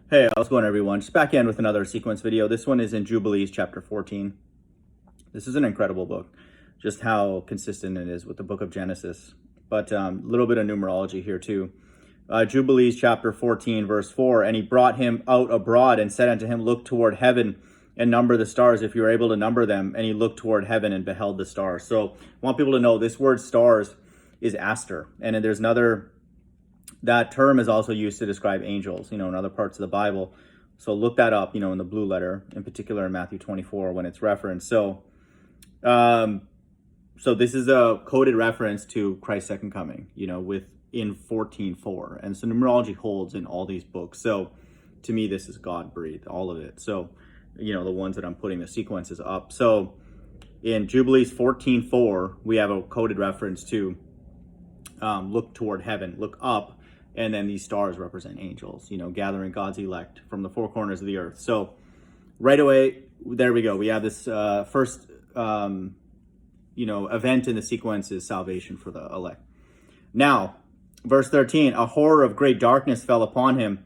Hey, how's it going, everyone? Just back in with another sequence video. This one is in Jubilees chapter 14. This is an incredible book, just how consistent it is with the book of Genesis. But a little bit of numerology here too. Jubilees chapter 14, verse 4, and he brought him out abroad and said unto him, look toward heaven and number the stars if you are able to number them. And he looked toward heaven and beheld the stars. So I want people to know this word stars is aster. And then there's another... That term is also used to describe angels, in other parts of the Bible. So look that up, in the blue letter, in particular in Matthew 24 when it's referenced. So this is a coded reference to Christ's second coming, in 14:4. And so numerology holds in all these books. So to me, this is God-breathed, all of it. So, the ones that I'm putting the sequences up. So in Jubilees 14:4, we have a coded reference to look toward heaven, look up. And then these stars represent angels, gathering God's elect from the four corners of the earth. So right away, there we go. We have this first, event in the sequence is salvation for the elect. Now, verse 13, a horror of great darkness fell upon him.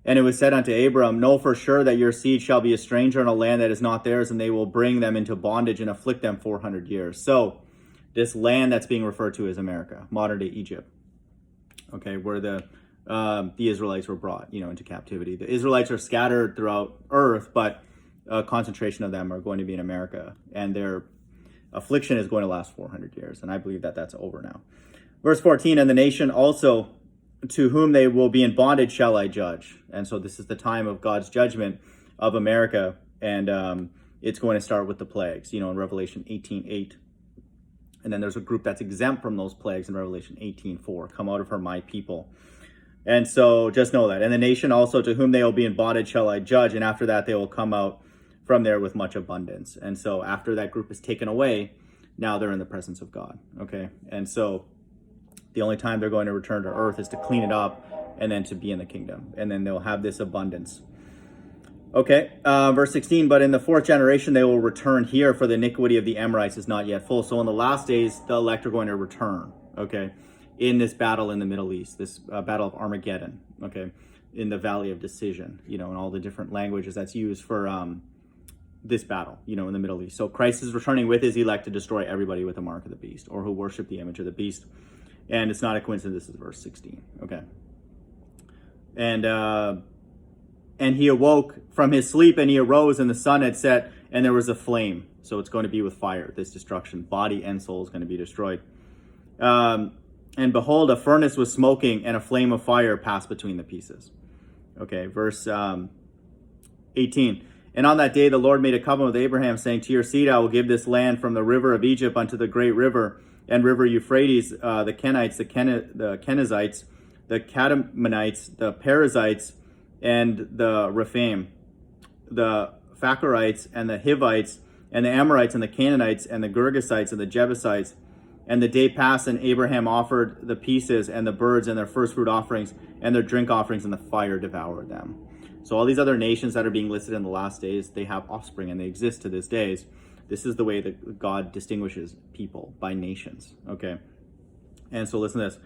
And it was said unto Abram, know for sure that your seed shall be a stranger in a land that is not theirs, and they will bring them into bondage and afflict them 400 years. So this land that's being referred to is America, modern day Egypt. Okay, where the Israelites were brought, into captivity. The Israelites are scattered throughout earth, but a concentration of them are going to be in America, and their affliction is going to last 400 years, and I believe that that's over now. Verse 14, and the nation also to whom they will be in bondage shall I judge. And so this is the time of God's judgment of America, and it's going to start with the plagues, in Revelation 18:8. And then there's a group that's exempt from those plagues in Revelation 18:4. Come out of her, my people. And so just know that. And the nation also to whom they will be in bondage shall I judge. And after that, they will come out from there with much abundance. And so after that group is taken away, now they're in the presence of God. Okay. And so the only time they're going to return to earth is to clean it up and then to be in the kingdom. And then they'll have this abundance. Okay, verse 16, but in the fourth generation they will return here, for the iniquity of the Amorites is not yet full. So in the last days, the elect are going to return, okay, in this battle in the Middle East, this battle of Armageddon, okay, in the Valley of Decision, and all the different languages that's used for this battle, in the Middle East. So Christ is returning with his elect to destroy everybody with the mark of the beast, or who worship the image of the beast. And it's not a coincidence, this is verse 16, okay. And he awoke from his sleep, and he arose, and the sun had set, and there was a flame. So it's going to be with fire, this destruction. Body and soul is going to be destroyed. And behold, a furnace was smoking, and a flame of fire passed between the pieces. Okay, verse 18. And on that day the Lord made a covenant with Abraham, saying, to your seed I will give this land from the river of Egypt unto the great river, and river Euphrates, the Kenites, the Kenizzites, the Kadmonites, the Perizzites, and the Rephaim, the Phacharites, and the Hivites, and the Amorites, and the Canaanites, and the Girgasites, and the Jebusites. And the day passed, and Abraham offered the pieces, and the birds, and their first fruit offerings, and their drink offerings, and the fire devoured them. So all these other nations that are being listed in the last days, they have offspring, and they exist to this day. This is the way that God distinguishes people, by nations, okay? And so listen to this.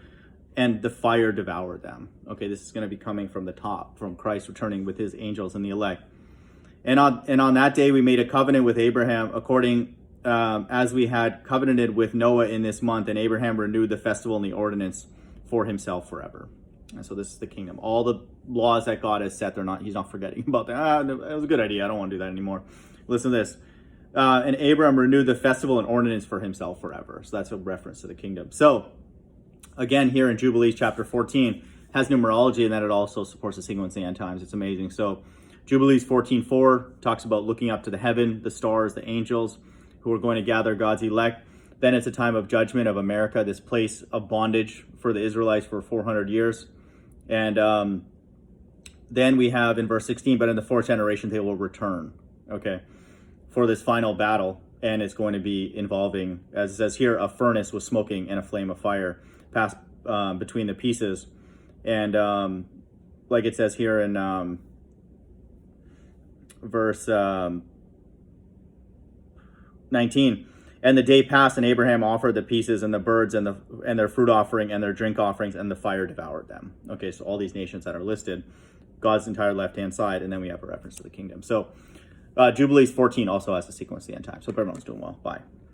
And the fire devoured them. Okay, this is going to be coming from the top, from Christ returning with his angels and the elect. And on that day we made a covenant with Abraham, according as we had covenanted with Noah in this month. And Abraham renewed the festival and the ordinance for himself forever. And so this is the kingdom. All the laws that God has set, he's not forgetting about that. That was a good idea. I don't want to do that anymore. Listen to this. And Abraham renewed the festival and ordinance for himself forever. So that's a reference to the kingdom. So again, here in Jubilees chapter 14 has numerology, and then it also supports the sequence of the end times. It's amazing. So Jubilees 14:4 talks about looking up to the heaven, the stars, the angels who are going to gather God's elect. Then it's a time of judgment of America, this place of bondage for the Israelites for 400 years. And then we have in verse 16, but in the fourth generation they will return, okay, for this final battle. And it's going to be involving, as it says here, a furnace was smoking and a flame of fire passed between the pieces. And like it says here in verse 19, and the day passed, and Abraham offered the pieces and the birds and their fruit offering and their drink offerings, and the fire devoured them. Okay, so all these nations that are listed God's entire left-hand side, and then we have a reference to the kingdom. So Jubilees 14 also has a sequence of the end times. Hope everyone's doing well. Bye.